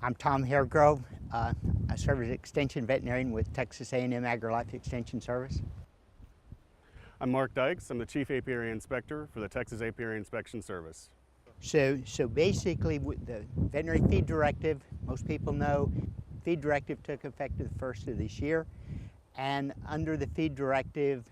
I'm Tom Hairgrove. I serve as Extension Veterinarian with Texas A&M AgriLife Extension Service. I'm Mark Dykes. I'm the Chief Apiary Inspector for the Texas Apiary Inspection Service. So basically, with the Veterinary Feed Directive, most people know, Feed Directive took effect the 1st of this year. And under the Feed Directive,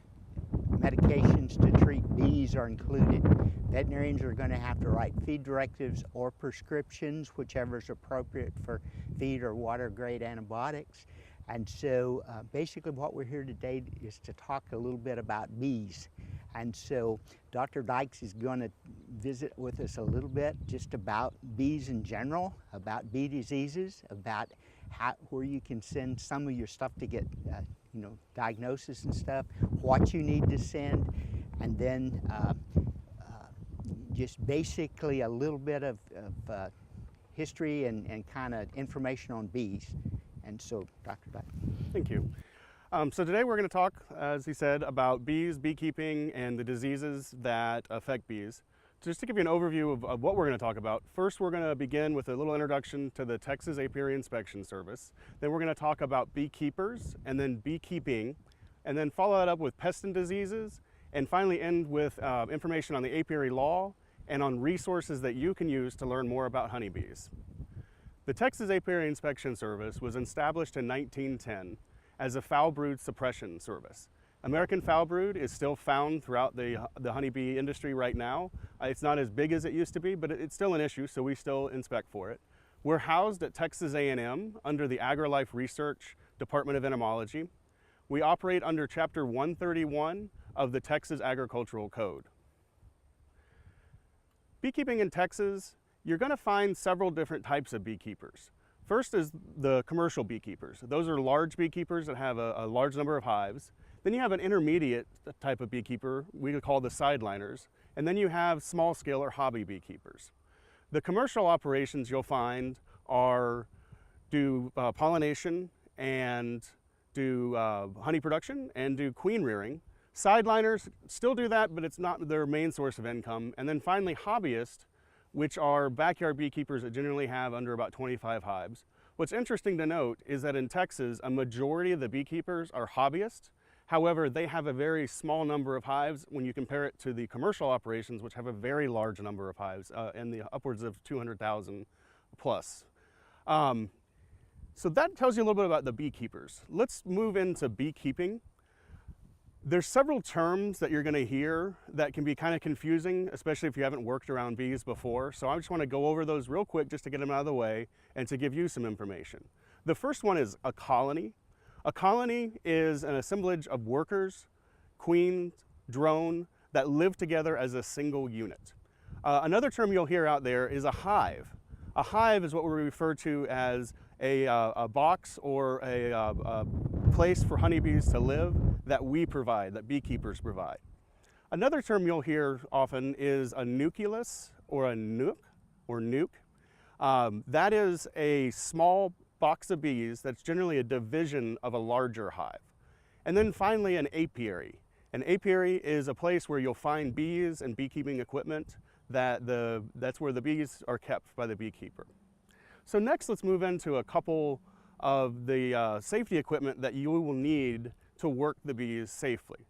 medications to treat bees are included. Veterinarians are going to have to write feed directives or prescriptions, whichever is appropriate for feed or water grade antibiotics. And so basically what we're here today is to talk a little bit about bees. And so Dr. Dykes is going to visit with us a little bit just about bees in general, about bee diseases, about where you can send some of your stuff to get diagnosis and stuff, what you need to send, and then just basically a little bit of history and kind of information on bees. And so, Dr. Dykes. Thank you. So today we're going to talk, as he said, about bees, beekeeping, and the diseases that affect bees. Just to give you an overview of what we're going to talk about, first we're going to begin with a little introduction to the Texas Apiary Inspection Service. Then we're going to talk about beekeepers and then beekeeping, and then follow that up with pests and diseases, and finally end with information on the apiary law and on resources that you can use to learn more about honeybees. The Texas Apiary Inspection Service was established in 1910 as a foul brood suppression service. American foul brood is still found throughout the honeybee industry right now. It's not as big as it used to be, but it's still an issue, so we still inspect for it. We're housed at Texas A&M under the AgriLife Research Department of Entomology. We operate under Chapter 131 of the Texas Agricultural Code. Beekeeping in Texas, you're going to find several different types of beekeepers. First is the commercial beekeepers. Those are large beekeepers that have a large number of hives. Then you have an intermediate type of beekeeper we could call the sideliners. And then you have small scale or hobby beekeepers. The commercial operations you'll find do pollination and do honey production and do queen rearing. Sideliners still do that, but it's not their main source of income. And then finally hobbyists, which are backyard beekeepers that generally have under about 25 hives. What's interesting to note is that in Texas, a majority of the beekeepers are hobbyists. However, they have a very small number of hives when you compare it to the commercial operations, which have a very large number of hives, in the upwards of 200,000 plus. So that tells you a little bit about the beekeepers. Let's move into beekeeping. There's several terms that you're going to hear that can be kind of confusing, especially if you haven't worked around bees before. So I just want to go over those real quick just to get them out of the way and to give you some information. The first one is a colony. A colony is an assemblage of workers, queens, drone, that live together as a single unit. Another term you'll hear out there is a hive. A hive is what we refer to as a box or a place for honeybees to live that we provide, that beekeepers provide. Another term you'll hear often is a nucleus or a nuke or nuke. That is a small box of bees that's generally a division of a larger hive. And then finally an apiary. An apiary is a place where you'll find bees and beekeeping equipment that's where the bees are kept by the beekeeper. So next let's move into a couple of the safety equipment that you will need to work the bees safely.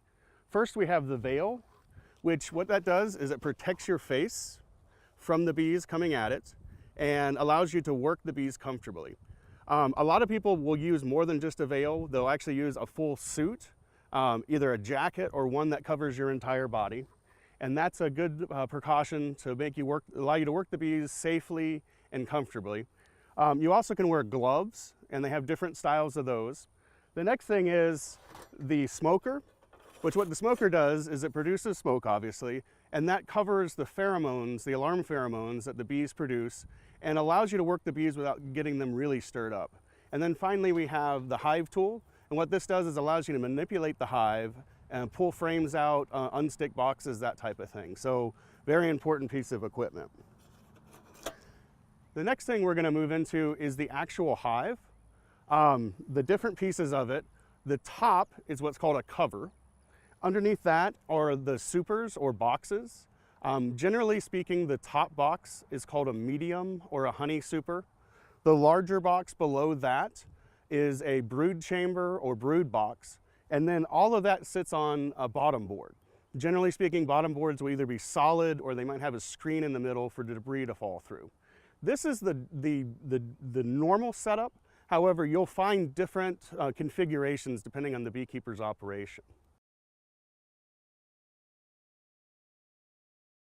First we have the veil, which what that does is it protects your face from the bees coming at it and allows you to work the bees comfortably. A lot of people will use more than just a veil. They'll actually use a full suit, either a jacket or one that covers your entire body. And that's a good precaution to allow you to work the bees safely and comfortably. You also can wear gloves, and they have different styles of those. The next thing is the smoker, which what the smoker does is it produces smoke, obviously, and that covers the pheromones, the alarm pheromones that the bees produce, and allows you to work the bees without getting them really stirred up. And then finally we have the hive tool, and what this does is allows you to manipulate the hive and pull frames out, unstick boxes, that type of thing. So very important piece of equipment. The next thing we're going to move into is the actual hive. The different pieces of it. The top is what's called a cover. Underneath that are the supers or boxes. Generally speaking, the top box is called a medium or a honey super. The larger box below that is a brood chamber or brood box, and then all of that sits on a bottom board. Generally speaking, bottom boards will either be solid or they might have a screen in the middle for debris to fall through. This is the normal setup. However, you'll find different configurations depending on the beekeeper's operation.